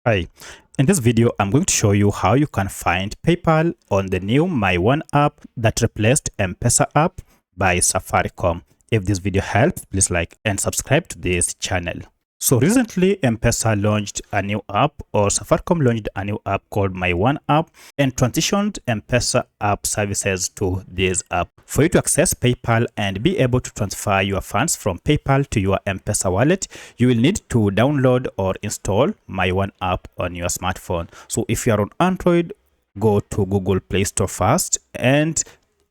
Hi, in this video, I'm going to show you how you can find PayPal on the new OneApp that replaced Mpesa app by Safaricom. If this video helps, please like and subscribe to this channel. So recently, Mpesa launched a new app, or Safaricom launched a new app called OneApp and transitioned Mpesa app services to this app. For you to access PayPal and be able to transfer your funds from PayPal to your Mpesa wallet, you will need to download or install OneApp on your smartphone. So if you are on Android, go to Google Play Store first and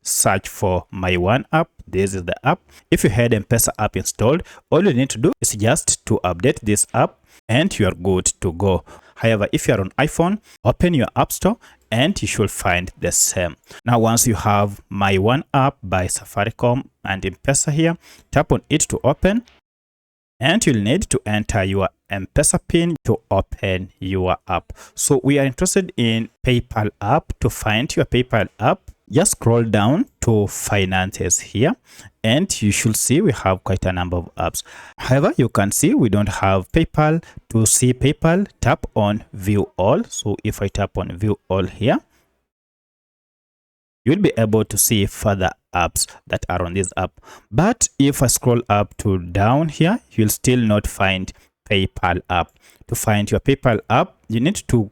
search for OneApp. This is the app. If you had Mpesa app installed, all you need to do is just to update this app and you are good to go. However, if you are on iPhone, open your app store and you should find the same. Now, once you have OneApp by Safaricom and Mpesa here, tap on it to open and you'll need to enter your Mpesa pin to open your app. So we are interested in PayPal app. To find your PayPal app, just scroll down to finances here and you should see we have quite a number of apps. However, you can see we don't have PayPal. To see PayPal, tap on view all. So if I tap on view all here, you'll be able to see further apps that are on this app. But if I scroll up to down here, you'll still not find PayPal app. To find your PayPal app, you need to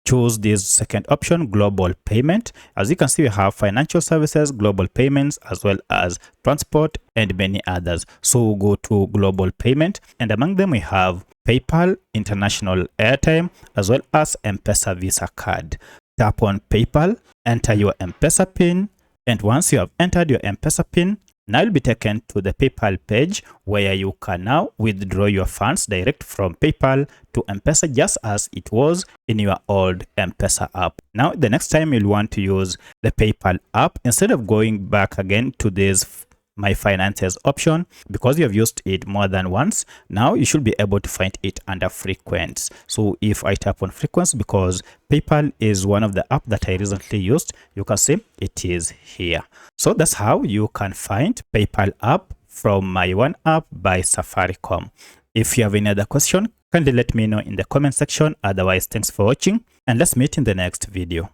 choose this second option, global payment. As you can see, we have financial services, global payments, as well as transport and many others. So go to global payment, and among them we have PayPal, international airtime, as well as Mpesa Visa card. Tap on PayPal, enter your Mpesa pin, and once you have entered your Mpesa pin, now you'll be taken to the PayPal page where you can now withdraw your funds direct from PayPal to Mpesa, just as it was in your old Mpesa app. Now, the next time you'll want to use the PayPal app, instead of going back again to this My Finances option, because you have used it more than once, now you should be able to find it under frequents. So if I tap on frequents, because PayPal is one of the app that I recently used, you can see it is here. So that's how you can find PayPal app from OneApp by Safaricom. If you have any other question, kindly let me know in the comment section. Otherwise, thanks for watching and let's meet in the next video.